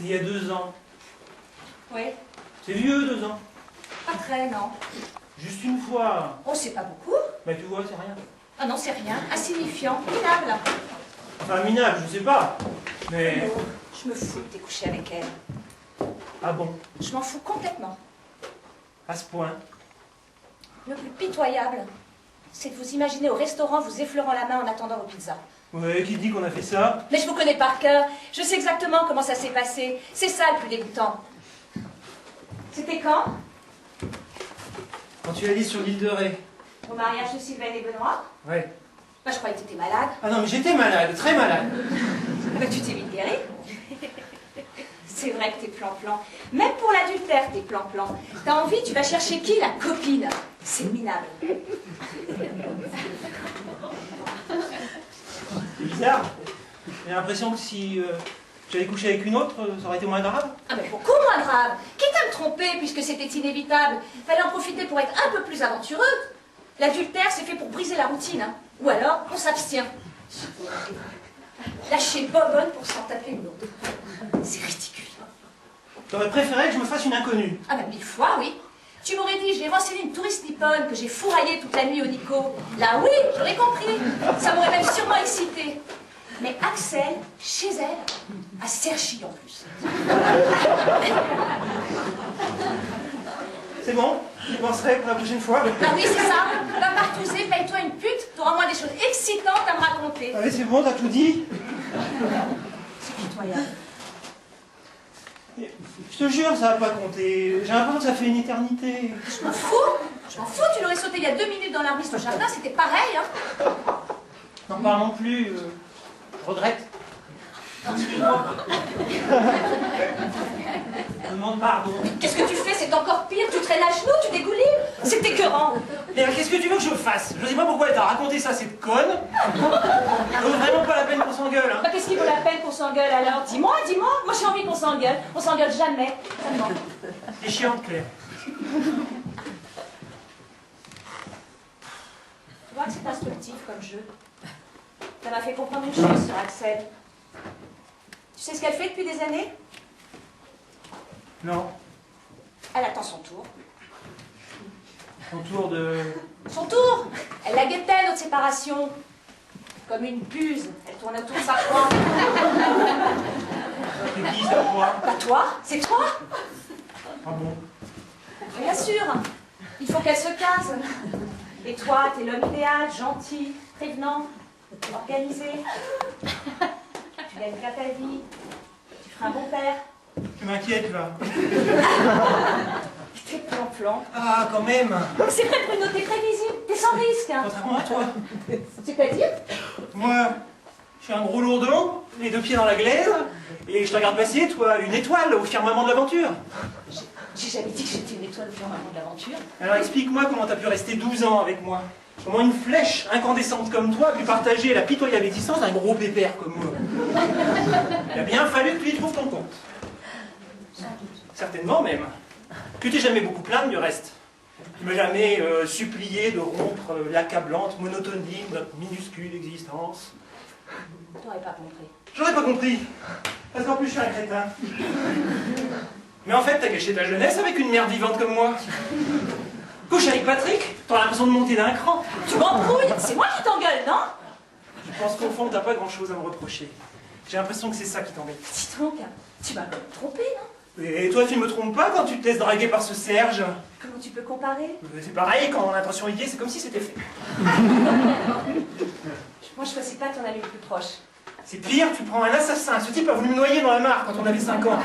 il y a 2 ans. Oui. C'est vieux, 2 ans. Pas très, non. Juste une fois. Oh, c'est pas beaucoup. Bah tu vois, c'est rien. Ah non, c'est rien. Insignifiant. Minable. Enfin, minable, je sais pas. Mais... Oh, je me fous de t'es couché avec elle. Ah bon? Je m'en fous complètement. À ce point? Le plus pitoyable, c'est de vous imaginer au restaurant vous effleurant la main en attendant vos pizzas. Ouais, qui dit qu'on a fait ça? Mais je vous connais par cœur. Je sais exactement comment ça s'est passé. C'est ça le plus dégoûtant. C'était quand? Quand tu l'as dit sur l'île de Ré. Au mariage de Sylvain et Benoît? Ouais. Bah, je croyais que t'étais malade. Ah non, mais j'étais malade, très malade. Bah, tu t'es vite guéri. C'est vrai que t'es plan-plan. Même pour l'adultère, t'es plan-plan. T'as envie, tu vas chercher qui? La copine. C'est minable. C'est bizarre. J'ai l'impression que si j'avais couché avec une autre, ça aurait été moins grave. Ah mais beaucoup moins grave. Quitte à me tromper, puisque c'était inévitable. Fallait en profiter pour être un peu plus aventureux. L'adultère, c'est fait pour briser la routine. Hein. Ou alors, on s'abstient. Lâcher bobonne pour s'en taper une autre. C'est ridicule. T'aurais préféré que je me fasse une inconnue? Ah ben 1000 fois, oui. Tu m'aurais dit, j'ai renseigné une touriste nippone que j'ai fourraillée toute la nuit au Nico. Là, oui, j'aurais compris. Ça m'aurait même sûrement excité. Mais Axel, chez elle, à Cergy en plus. C'est bon? Je penserai pour la prochaine fois. Ah oui, c'est ça. Va partouzer, paye-toi une pute, t'auras moins des choses excitantes à me raconter. Ah oui, c'est bon, t'as tout dit? C'est pitoyable. Je te jure, ça va pas compter. J'ai l'impression que ça fait une éternité. Je m'en fous. Je m'en fous, tu l'aurais sauté il y a 2 minutes dans l'arbuste au jardin, c'était pareil, hein. N'en parlons plus. Je regrette. Excuse-moi. Je demande pardon. Qu'est-ce que tu fais? C'est encore pire, tu traînes à genoux, tu dégoulis. C'est écœurant. Mais qu'est-ce que tu veux que je fasse? Je sais pas pourquoi elle t'a raconté ça, cette conne. Ça vaut vraiment pas la peine qu'on s'engueule, hein. Bah, qu'est-ce qui vaut la peine qu'on s'engueule alors? Dis-moi, dis-moi. Moi j'ai envie qu'on s'engueule. On s'engueule jamais. Ça me manque. T'es chiante, Claire. Tu vois que c'est instructif comme jeu. Ça m'a fait comprendre une chose sur Axel. Tu sais ce qu'elle fait depuis des années? Non. Elle attend son tour. Autour de... Son tour! Elle la guettait, notre séparation. Comme une buse. Elle tournait autour de sa croix. C'est qui, ça, toi? Bah toi? C'est toi? Ah bon? Bien sûr. Il faut qu'elle se case. Et toi, t'es l'homme idéal, gentil, prévenant, organisé. Tu gagnes bien ta vie. Tu feras un bon père. Tu m'inquiètes, là. T'es plan-plan. Ah, quand même. C'est vrai, Bruno, t'es prévisible. T'es sans risque. Hein. Contrairement à toi. C'est-à-dire? Moi, je suis un gros lourdon, les 2 pieds dans la glaise, et je te regarde passer, toi, une étoile au firmament de l'aventure. J'ai jamais dit que j'étais une étoile au firmament de l'aventure. Alors explique-moi comment t'as pu rester 12 ans avec moi. Comment une flèche incandescente comme toi a pu partager la pitoyable existence d'un gros pépère comme moi. Il a bien fallu que tu y trouves ton compte. Sans doute. Certainement même. Que t'es jamais beaucoup plainte du reste. Tu m'as jamais supplié de rompre l'accablante monotonie de notre minuscule existence. T'aurais pas compris. J'aurais pas compris. Parce qu'en plus je suis un crétin. Mais en fait, t'as gâché ta jeunesse avec une merde vivante comme moi. Couche avec Patrick, t'auras l'impression de monter d'un cran. Tu m'embrouilles. C'est moi qui t'engueule, non? Je pense qu'au fond, t'as pas grand-chose à me reprocher. J'ai l'impression que c'est ça qui t'embête. Dis donc, tu m'as même trompé, non? Et toi, tu me trompes pas quand tu te laisses draguer par ce Serge? Comment tu peux comparer? C'est pareil, quand l'intention y est, c'est comme si c'était fait. Moi, je choisis pas ton ami le plus proche. C'est pire, tu prends un assassin. Ce type a voulu me noyer dans la mare quand on avait 5 ans.